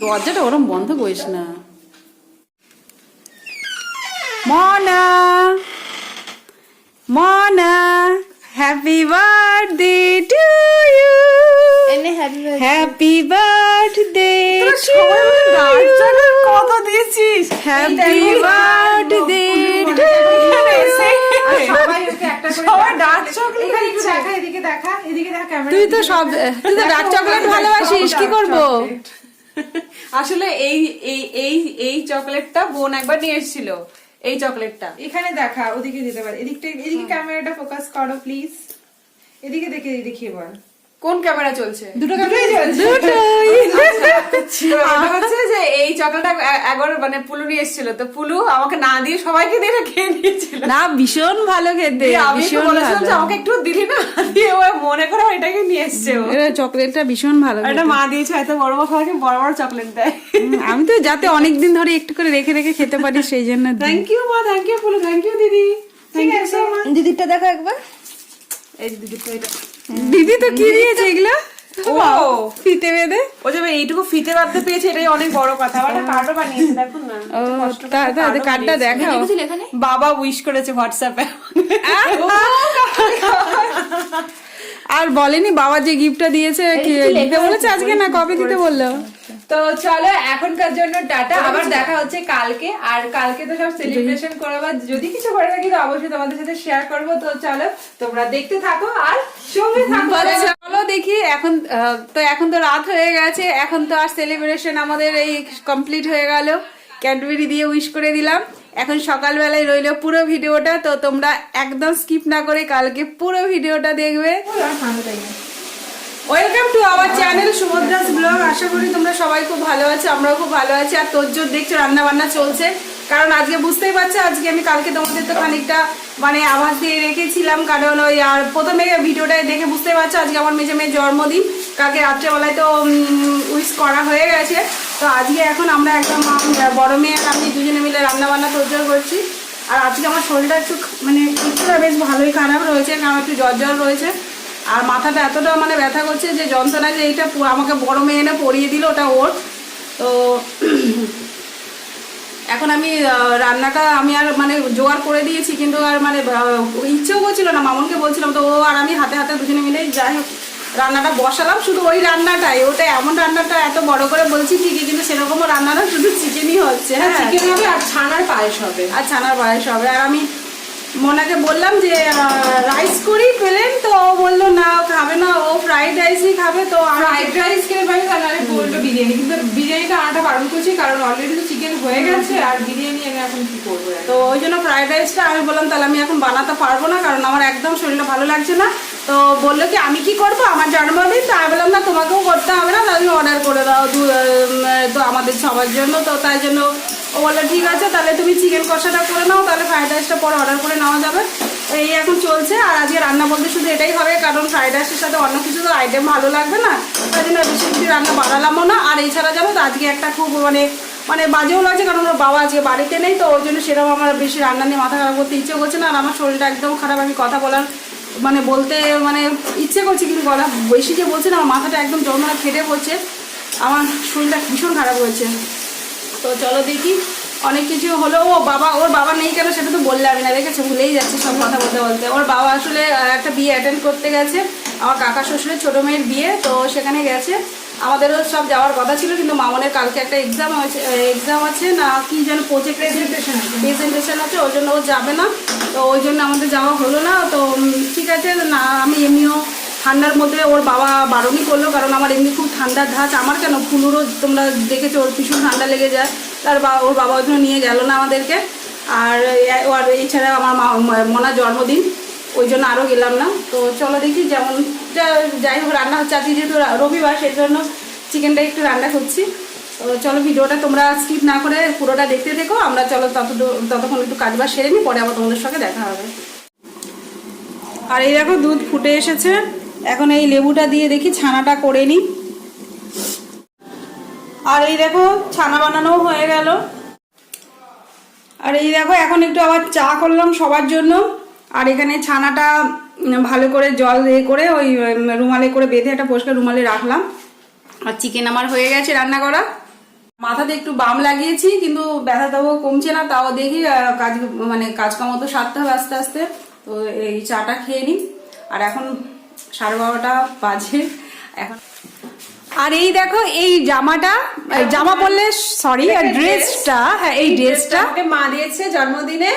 দরজাটা ওরম বন্ধ করিস না। মনা মনা happy birthday to you, happy birthday কত দিয়েছিস, হ্যাপি বার্থডে টু তুই তো সব, তুই তো ডার্ক চকলেট ভালোবাসিস, কি করবো? আসলে এই এই এই এই চকলেটটা বোন একবার নিয়ে এসেছিল। এই চকলেটটা এখানে দেখা, ওদিকে দিতে পারে, এদিকটা এদিকে ক্যামেরাটা ফোকাস করো প্লিজ, এদিকে দেখে দেখি এবার কোন ক্যামেরা চলছে। দুটো ক্যামেরাই চলছে, দুটোই। এটা হচ্ছে যে এই চকলেটটা একবার মানে পুলু নিয়ে এসেছিল, তো পুলু আমাকে না দিয়ে সবাইকে দিয়ে খেয়ে নিয়েছিল। না ভীষণ ভালো খেতে, আমি বলেছিলাম যে আমাকে একটু দিলি না, দিয়ে ও মনে করে এটাকে নিয়ে এসছে। চকলেটটা ভীষণ ভালো, এটা মা দিয়েছে, এত বড় বড় সবাইকে বড় বড় চকলেট দেয়। আমি তো যাতে অনেকদিন ধরে একটু করে রেখে রেখে খেতে পারি সেই জন্য। থ্যাংক ইউ মা, thank you Pulu, thank you দিদি, থ্যাংক ইউ সো মাচ। দিদিটা দেখো একবার, এই দিদিটা, এটা দিদি তো কি দিয়েছে এগুলো? ও ফিতে বেঁধে, ও যাবে এইটুকু ফিতে বাঁধতে পেয়েছে, এটাই অনেক বড় কথা। আবার একটা কার্ডও বানিয়েছে, দেখুন না। ও তাহলে কার্ডটা দেখাও। বাবা উইশ করেছে হোয়াটসঅ্যাপে। আর বলেনি বাবা যে গিফটটা দিয়েছে দিতে বলেছে আজকে, না কবে দিতে বললো? তো চলো এখনকার জন্য টাটা, আবার দেখা হচ্ছে কালকে। আর কালকে তো সব সেলিব্রেশন করবো, যদি কিছু করে থাকি তো অবশ্যই তোমাদের সাথে শেয়ার করবো। তো চলো তোমরা দেখতে থাকো আর সঙ্গে থাকো। চলো দেখি এখন তো, এখন তো রাত হয়ে গেছে, এখন তো আর সেলিব্রেশন আমাদের এই কমপ্লিট হয়ে গেল, ক্যাডবেরি দিয়ে উইশ করে দিলাম। এখন সকালবেলায় রইলো পুরো ভিডিওটা, তো তোমরা একদম স্কিপ না করে কালকে পুরো ভিডিওটা দেখবে। Welcome to our channel Subhadra's blog. আশা করি তোমরা সবাই খুব ভালো আছো, আমরাও খুব ভালো আছি। আর তোর দেখছো রান্না বান্না চলছে, কারণ আজকে বুঝতেই পারছো, আজকে আমি কালকে তোমাদের তো খানিকটা মানে আভাস দিয়ে রেখেছিলাম, কারণ ওই আর প্রথমে ভিডিওটা দেখে বুঝতে পারছো আজকে আমার মেজে মেয়ের জন্মদিন। কালকে রাত্রেবেলায় তো উইশ করা হয়ে গেছে। তো আজকে এখন আমরা একদম বড় মেয়ে আর আমি দুজনে মিলে রান্না বান্না তোড়জোড় করছি। আর আজকে আমার শরীরটা একটু মানে কিছুটা বেশ ভালোই খারাপ রয়েছে, কারণ একটু জ্বর রয়েছে। আর মাথাটা এতটা মানে ব্যথা করছে যে যন্ত্রণা, যে এইটা আমাকে বড় মেয়ে এনে পরিয়ে দিল, ওটা ওর। তো এখন আমি রান্নাটা আমি আর মানে জোগাড় করে দিয়েছি, কিন্তু আর মানে ইচ্ছেও করছিল না। মামনকে বলছিলাম, তো ও আর আমি হাতে হাতে দুজনে মিলে যাই হোক রান্নাটা বসালাম। শুধু ওই রান্নাটাই, ওটা এমন রান্নাটা এত বড় করে বলছি ঠিকই, কিন্তু সেরকমও রান্না না, শুধু চিকেনই হচ্ছে। হ্যাঁ চিকেন হবে আর ছানার পায়েস হবে। আর ছানার পায়েস হবে। আর আমি মোনাকে বললাম যে রাইস করি পেলেন, তো ও বললো না খাবে না, ও ফ্রাইড রাইসই খাবে। তো ফ্রাইড রাইস খেয়ে পারি, তাহলে বললো বিরিয়ানি, কিন্তু বিরিয়ানিটা আনাটা বারণ করছি, কারণ অলরেডি তো চিকেন হয়ে গেছে, আর বিরিয়ানি আমি এখন কি করবো। তো ওই জন্য ফ্রাইড রাইসটা আমি বললাম তাহলে আমি এখন বানাতে পারবো না, কারণ আমার একদম শরীরটা ভালো লাগছে না। তো বললো কি আমি কি করবো, আমার জন্মদিন। তো আমি বললাম না তোমাকেও করতে হবে না, তাহলে অর্ডার করে দাও তো আমাদের সবার জন্য। তো তাই জন্য ও বললো ঠিক আছে, তাহলে তুমি চিকেন কষাটা করে নাও, তাহলে ফ্রাইড রাইসটা পরে অর্ডার করে নেওয়া যাবে। এই এখন চলছে। আর আজকে রান্না বলতে শুধু এটাই হবে, কারণ ফ্রাইড রাইসের সাথে অন্য কিছু তো আইটেম ভালো লাগবে না, তাই জন্য বেশি কিছু রান্না বাড়ালামও না। আর এছাড়া জানো তো আজকে একটা খুব মানে বাজেও লাগছে, কারণ ওর বাবা আজকে বাড়িতে নেই। তো ওই জন্য সেরকম আমার বেশি রান্না নিয়ে মাথা খারাপ করতে ইচ্ছে করছে না। আর আমার শরীরটা একদম খারাপ, আমি কথা বলার মানে বলতে মানে ইচ্ছে করছে, কিন্তু গলা বেশি যে বলছে না, আমার মাথাটা একদম যন্ত্রণা ফেটে পড়ছে, আমার শরীরটা ভীষণ খারাপ হয়েছে। তো চলো দেখি, অনেক কিছু হলো। ওর বাবা নেই কেন সেটা তো বললে আমি না, দেখেছে ভুলেই যাচ্ছি সব কথা বলতে বলতে। ওর বাবা আসলে একটা বিয়ে অ্যাটেন্ড করতে গেছে, আমার কাকা শ্বশুরের ছোটো মেয়ের বিয়ে, তো সেখানে গেছে। আমাদেরও সব যাওয়ার কথা ছিল, কিন্তু মামনের কালকে একটা এক্সাম আছে না কি যেন প্রেজেন্টেশন আছে, ওই জন্য ও যাবে না। তো ওই জন্য আমাদের যাওয়া হলো না। তো ঠিক আছে না, আমি এমনিও ঠান্ডার মধ্যে ওর বাবা বারণই করলো, কারণ আমার এমনি খুব ঠান্ডার ধাঁচ, আমার কেন ফুলুরও তোমরা দেখেছো ওর ভীষণ ঠান্ডা লেগে যায়। ওর বাবা ওই জন্য নিয়ে গেল না আমাদেরকে। আর এছাড়া আমার মনার জন্মদিন, ওই জন্য আরও গেলাম না। তো চলো দেখি, যেমন যাই হোক রান্না হচ্ছে আজকে, যেহেতু রবিবার সেই জন্য চিকেনটা একটু রান্না করছি। তো চলো ভিডিওটা তোমরা স্কিপ না করে পুরোটা দেখতে থেকো। আমরা চলো ততক্ষণ একটু কাজবাজ সেরে নিই, পরে আবার তোমাদের সঙ্গে দেখা হবে। আর এই দেখো দুধ ফুটে এসেছে, এখন এই লেবুটা দিয়ে দেখি ছানাটা করে নিই। আর এই দেখো ছানা বানানো হয়ে গেল। আর এই দেখো এখন একটু আবার চা করলাম সবার জন্য। আর এখানে ছানাটা ভালো করে জল দিয়ে করে ওই রুমালে করে বেঁধে একটা পরিষ্কার রুমালে রাখলাম। আর চিকেন আমার হয়ে গেছে রান্না করা। মাথাতে একটু বাম লাগিয়েছি, কিন্তু ব্যথাটাও কমছে না। তাও দেখি কাজকাম তো সারতে হবে আস্তে আস্তে। তো এই চাটা খেয়ে নিই। আর এখন 12:30 বাজে এখন। আর এই দেখো এই জামা বললে সরি, ড্রেসটা, হ্যাঁ এই ড্রেসটা মা দিয়েছে জন্মদিনে,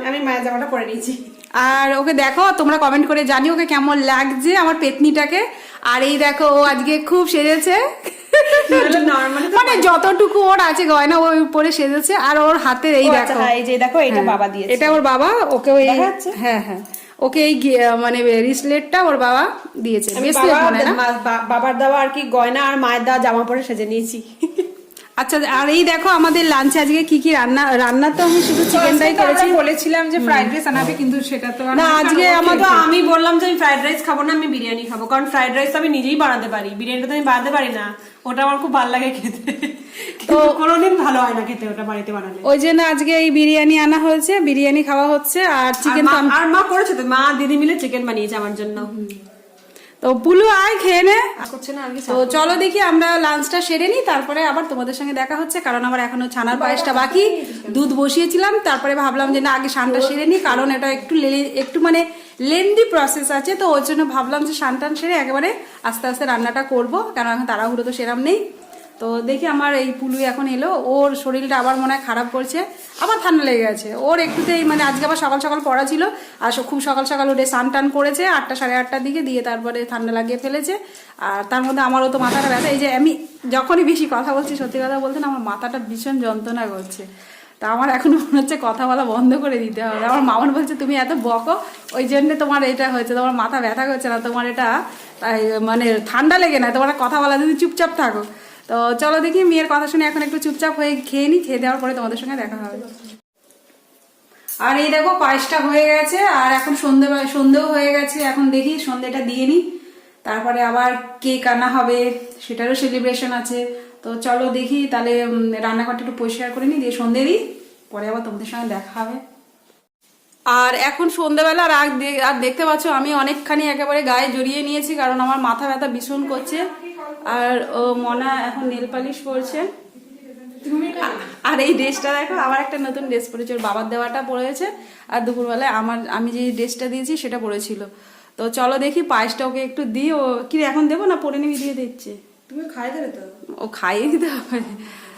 আমি মায়ের জামাটা পরে নিয়েছি। আর ওকে দেখো, তোমরা কমেন্ট করে জানি ওকে কেমন লাগছে আমার পেতনিটাকে। আর এই দেখো ও আজকে খুব সেজেছে, মানে যতটুকু ওর আছে গয়না ওই উপরে সেজেছে। আর ওর হাতে এই দেখো, এই যে দেখো এটা বাবা দিয়েছে, এটা ওর বাবা ওকে ওই হ্যাঁ হ্যাঁ ওকে এই মানে রিসলেটটা ওর বাবা দিয়েছে। বাবার দেওয়া আর কি গয়না আর মায়ের দেওয়া জামা পরে সেজে নিয়েছি। আচ্ছা, আর এই দেখো আমাদের লাঞ্চে আজকে কি কি রান্না তো আমি শুধু চিকেনটাই করেছি। বলেছিলাম যে ফ্রাইড রাইস আনাবে, কিন্তু সেটা তো না, আজকে আমি বললাম যে আমি ফ্রাইড রাইস খাবো না, আমি বিরিয়ানি খাবো। কারণ ফ্রাইড রাইস তো আমি নিজেই বানাতে পারি, বিরিয়ানিটা তো আমি বানাতে পারি না। ওটা আমার খুব ভালো লাগে খেতে, তো কোনোদিন ভালো হয় না খেতে ওটা বাড়িতে বানালে। ওই জন্য আজকে এই বিরিয়ানি আনা হয়েছে, বিরিয়ানি খাওয়া হচ্ছে। আর চিকেন আর মা করেছে তো, মা দিদি মিলে চিকেন বানিয়েছে আমার জন্য। তো পুলু আয় খেয়ে নে। তো চলো দেখি আমরা লাঞ্চটা সেরে নিই, তারপরে আবার তোমাদের সঙ্গে দেখা হচ্ছে। কারণ আমার এখনো ছানার পায়েসটা বাকি, দুধ বসিয়েছিলাম। তারপরে ভাবলাম যে না, আগে স্নানটা সেরে নিই, কারণ এটা একটু মানে লেন্দি প্রসেস আছে। তো ওর জন্য ভাবলাম যে স্নান সেরে একেবারে আস্তে আস্তে রান্নাটা করবো, কারণ এখন তাড়াহুড়ো তো সেরাম নেই। তো দেখি আমার এই পুলু এখন এলো, ওর শরীরটা আবার মনে হয় খারাপ করছে, আবার ঠান্ডা লেগে গেছে ওর একটুতেই। মানে আজকে আবার সকাল সকাল পড়া ছিল, আর খুব সকাল সকাল উঠে স্নান করেছে 8টা সাড়ে 8টার দিকে, দিয়ে তারপরে ঠান্ডা লাগিয়ে ফেলেছে। আর তার মধ্যে আমারও তো মাথাটা ব্যথা। এই যে আমি যখনই বেশি কথা বলছি, সত্যি কথা বলতে না, আমার মাথাটা ভীষণ যন্ত্রণা করছে। তা আমার এখনো মনে হচ্ছে কথা বলা বন্ধ করে দিতে হবে। আমার মামন বলছে তুমি এত বকো, ওই জন্য তোমার এটা হয়েছে, তোমার মাথা ব্যথা করছে না, তোমার এটা মানে ঠান্ডা লেগে না, তোমার কথা বলা যদি চুপচাপ থাকো। তো চলো দেখি, মেয়ের কথা শুনে এখন একটু চুপচাপ হয়ে খেয়ে নিই, খেয়ে দেওয়ার পরে তোমাদের সঙ্গে দেখা হবে। আর এই দেখো পায়েসটা হয়ে গেছে, আর এখন সন্ধেও হয়ে গেছে। এখন দেখি সন্ধেটা দিয়ে নিই, তারপরে আবার কেক আনা হবে, সেটারও সেলিব্রেশন আছে। তো চলো দেখি, তাহলে রান্নাঘরটা একটু পরিষ্কার করে নিই, দিয়ে সন্ধে দিই, পরে আবার তোমাদের সঙ্গে দেখা হবে। আর এখন সন্ধ্যাবেলা আর দেখতে পাচ্ছ আমি অনেকখানি একেবারে গায়ে জড়িয়ে নিয়েছি, কারণ আমার মাথা ব্যথা ভীষণ করছে। আর ও মনা এখন নেল পালিশ করছে। আর এই ড্রেসটা দেখো, আবার একটা নতুন ড্রেস পরেছে, ওর বাবার দেওয়াটা পরেছে। আর দুপুরবেলায় আমি যে ড্রেসটা দিয়েছি সেটা পরেছিল। তো চলো দেখি পায়েসটা ওকে একটু দিই। ও কি এখন দেবো না পরে নিবি, দিয়ে দিচ্ছে? তুমি খাইয়ে দেবে তো? ও খাইয়ে দিতে হবে।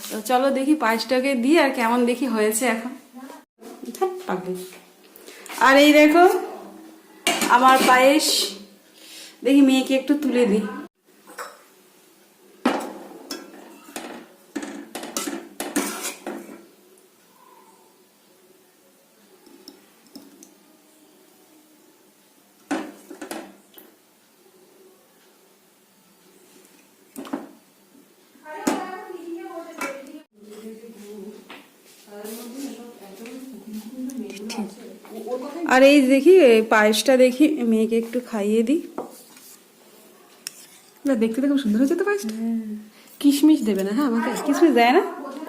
তো চলো দেখি পায়েসটাকে দিই, আর কেমন দেখি হয়েছে এখন। আর এই দেখো আমার পায়েস, দেখি মেয়েকে একটু তুলে দিই। আর এই দেখি পায়েসটা দেখি মেয়েকে একটু খাইয়ে দিই। না দেখতে খুব সুন্দর হয়েছে তো পায়েসটা। কিশমিশ দেবে না? হ্যাঁ আমাকে কিশমিশ দেয় না?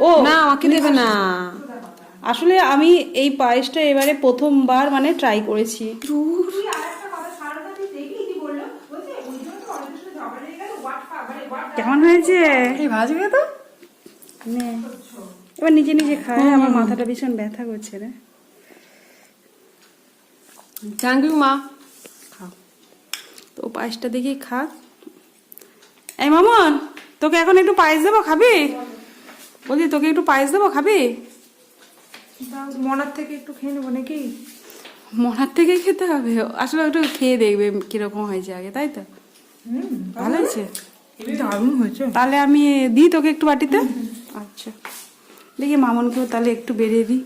ও না, আমাকে দেবে না। আসলে আমি এই পায়েসটা এবারে প্রথমবার মানে ট্রাই করেছি। কেমন হয়েছে? ভাজবে তো, এবার নিজে নিজে খায়। আমার মাথাটা ভীষণ ব্যথা করছে রে। থ্যাংক ইউ মা। খাও তো পায়েসটা দেখি খা। এই মামন, তোকে এখন একটু পায়েস দেবো, খাবি? বলছি তোকে একটু পায়েস দেবো, খাবি? মনার থেকে একটু খেয়ে নেবো নাকি? মনার থেকে খেতে হবে? আসলে একটু খেয়ে দেখবে কিরকম হয়েছে আগে, তাই তো? ভালো হয়েছে, দারুণ হয়েছে। তাহলে আমি দিই তোকে একটু বাটিতে। আচ্ছা দেখি মামনকেও তাহলে একটু বেরিয়ে দিই।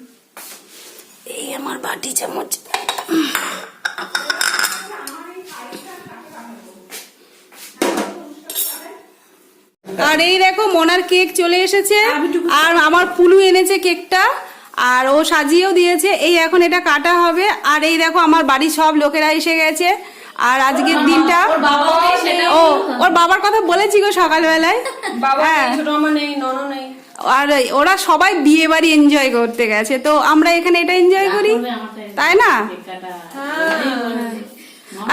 এই আমার বাটি চামচ। আর এই দেখো মোনার কেক চলে এসেছে, আর আমার পুলু এনেছে কেকটা, আর ও সাজিয়েও দিয়েছে। এই এখন এটা কাটা হবে। আর এই দেখো আমার বাড়ির সব লোকেরা এসে গেছে। আর আজকের দিনটা ও ওর বাবার কথা বলেছি গো সকালবেলায়। হ্যাঁ, আর ওরা সবাই বিয়ে বাড়ি এনজয় করতে গেছে, তো আমরা এখানে এটা এনজয় করি, তাই না?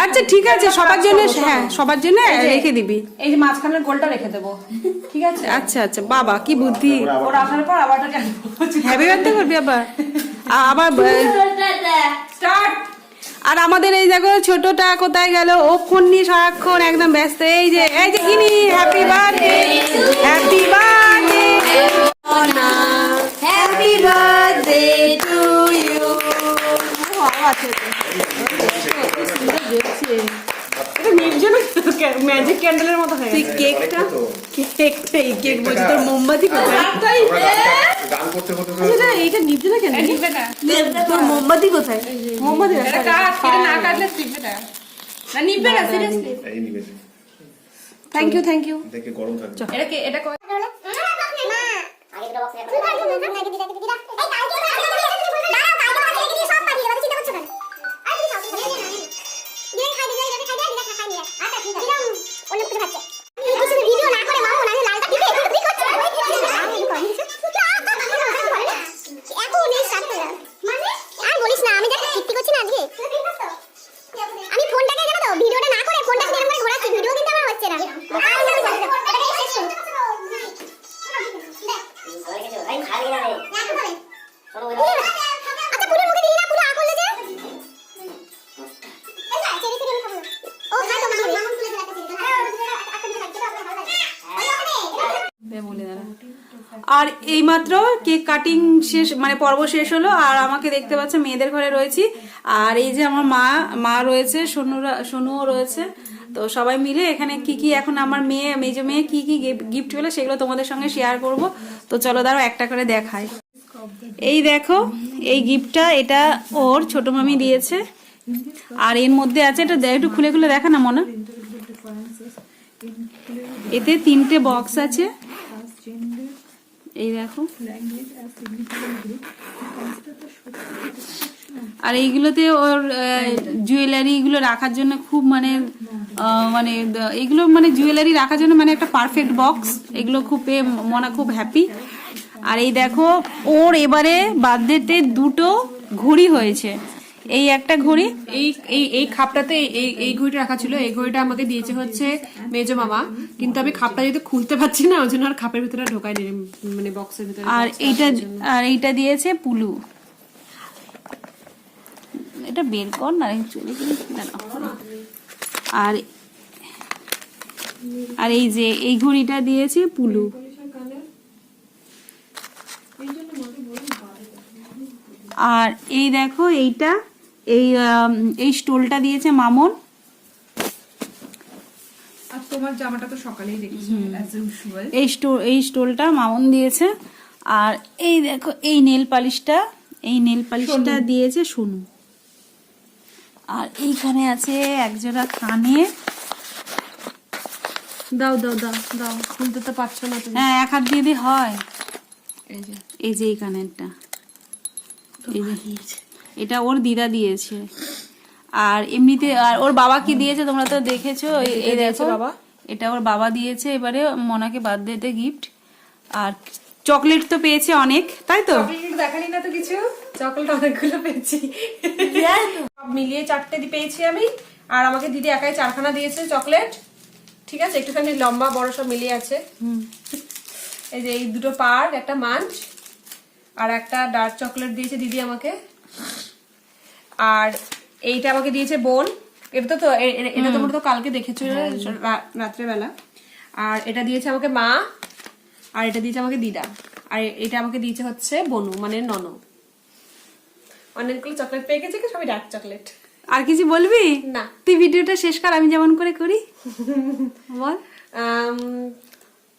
আচ্ছা ঠিক আছে, সবার জন্য, হ্যাঁ সবার জন্য রেখে দিবি। এই যে মাঝখানের গোলটা রেখে দেবো, ঠিক আছে? আচ্ছা আচ্ছা, বাবা কি বুদ্ধি। ওর আসার পর আবার হ্যাপি বার্থডে করবি আবার আবার স্টার্ট। আর আমাদের এই দেখো ছোটটা কোথায় গেল, ও ফোন নিয়ে সারাক্ষণ একদম ব্যস্ত। এই যে কিনি, happy birthday, happy birthday, happy birthday to you. Magic ক্যান্ডেলের মতো হয়ে গেছে। কেকটা কেক বলছি, তোর মোমবাতি কোথায়? এইটা নিবে না কেন? তোর মোমবাতি কোথায়? মোমবাতি না কাটলে নিবে না, না নিবে না, seriously. Thank you thank you. দেখে গরম থাকবে। এটা আর এইমাত্র কেক কাটিং শেষ, মানে পর্ব শেষ হলো। আর আমাকে দেখতে পাচ্ছে মেয়েদের ঘরে রয়েছি। আর এই যে আমার মা রয়েছে, সোনুও রয়েছে। তো সবাই মিলে এখানে কি কি এখন আমার মেজ মেয়ে কি কি গিফট পেলো সেগুলো তোমাদের সঙ্গে শেয়ার করব। তো চলো দাঁড়াও একটা করে দেখাই। এই দেখো এই গিফটটা, এটা ওর ছোট মামি দিয়েছে। আর এর মধ্যে আছে, এটা একটু খুলে খুলে দেখা না মনে, এতে 3টে বক্স আছে। এই দেখো, আর এইগুলোতে ওর জুয়েলারি গুলো রাখার জন্য খুব মানে এগুলো মানে জুয়েলারি রাখার জন্য মানে একটা পারফেক্ট বক্স। এগুলো খুব মনে খুব হ্যাপি। আর এই দেখো ওর এবারে বার্থডেতে 2টো ঘড়ি হয়েছে। এই একটা ঘড়ি, এই খাপটাতে এই ঘড়িটা রাখা ছিল। এই ঘড়িটা আমাকে দিয়েছে হচ্ছে মেজো মামা, কিন্তু আমি খাপটা যেহেতু খুলতে পারছি না, ওই জন্য আর খাপের ভিতরে ঢোকাই নি, মানে বক্সের ভিতরে। আর এইটা দিয়েছে পুলু। এটা বের কর না, চলে আর এই যে এই ঘড়িটা দিয়েছে পুলু। আর এই দেখো এইটা, এই স্টোলটা দিয়েছে মামন। আর তোমার জামাটা তো সকালেই দেখেছি, অ্যাজ ইউজুয়াল। এই স্টোলটা মামন দিয়েছে। আর এই দেখো এই নেল পালিশটা দিয়েছে সোনু। আর এইখানে আছে একজোড়া কানে। দাও দাও দাও দাও, খুলতে তো পারছো না তুমি। হ্যাঁ, এক হাত দিয়ে দিয়ে হয়। এই যে এই কানেরটা, এটা ওর দিদা দিয়েছে। আর এমনিতে আর ওর বাবা কি দিয়েছে তোমরা তো দেখেছো। এই দেখো বাবা, এটা ওর বাবা দিয়েছে এবারে মনাকে বার্থডেতে গিফট। আর চকলেট তো পেয়েছে অনেক, তাই তো? চকলেট দেখালি না তো কিছু, চকলেট অনেকগুলো পেয়েছি। সব মিলিয়ে 4টে পেয়েছি আমি। আর আমাকে দিদি একাই 4খানা দিয়েছে চকলেট, ঠিক আছে? একটুখানি লম্বা বড় সব মিলিয়ে আছে। এই যে এই 2টো পার্ক, একটা মাঞ্চ, আর একটা ডার্ক চকলেট দিয়েছে দিদি আমাকে। আর এইটা আমাকে দিয়েছে বোন। এটা তো তোমরা তো কালকে দেখেছো রাত্রেবেলা। আর এটা দিয়েছে আমাকে মা, আর এটা দিয়েছে আমাকে দিদা, আর এটা আমাকে দিয়েছে হচ্ছে বনু, মানে ননু। অনেকগুলো চকলেট পেয়ে গেছে, সবই ডার্ক চকলেট। আর কিছু বলবি না? তুই ভিডিওটা শেষ কর, আমি যেমন করে করি বল।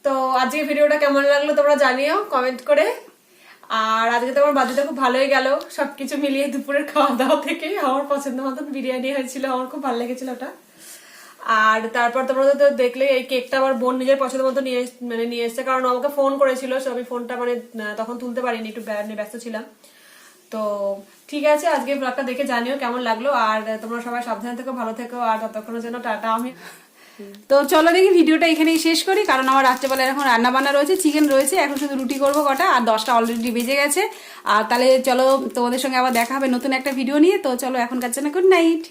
তো আজকে ভিডিওটা কেমন লাগলো তোমরা জানিও কমেন্ট করে। আর আজকে তোমার বার্থডেটা খুব ভালোই গেল, সবকিছু মিলিয়ে দুপুরের খাওয়া দাওয়া থেকে আমার পছন্দ মতন বিরিয়ানি হয়েছিল, আমার খুব ভালো লেগেছিল ওটা। আর তারপর তোমরা তো দেখলে এই কেকটা আমার বোন নিজের পছন্দ মতো নিয়ে এসছে, কারণ আমাকে ফোন করেছিল, আমি ফোনটা মানে তখন তুলতে পারিনি, একটু ব্যস্ত ছিলাম। তো ঠিক আছে, আজকে ব্লগটা দেখে জানিও কেমন লাগলো। আর তোমরা সবাই সাবধানে থেকো, ভালো থেকো। আর ততক্ষণের জন্য টাটা। আমি তো চলো দেখি ভিডিওটা এখানেই শেষ করি, কারণ আমার রাত্রেবেলা এখন রান্না বান্না রয়েছে, চিকেন রয়েছে, এখন শুধু রুটি করবো কটা। আর 10টা অলরেডি বেজে গেছে। আর তাহলে চলো তোমাদের সঙ্গে আবার দেখা হবে নতুন একটা ভিডিও নিয়ে। তো চলো এখনকার জন্য গুড নাইট।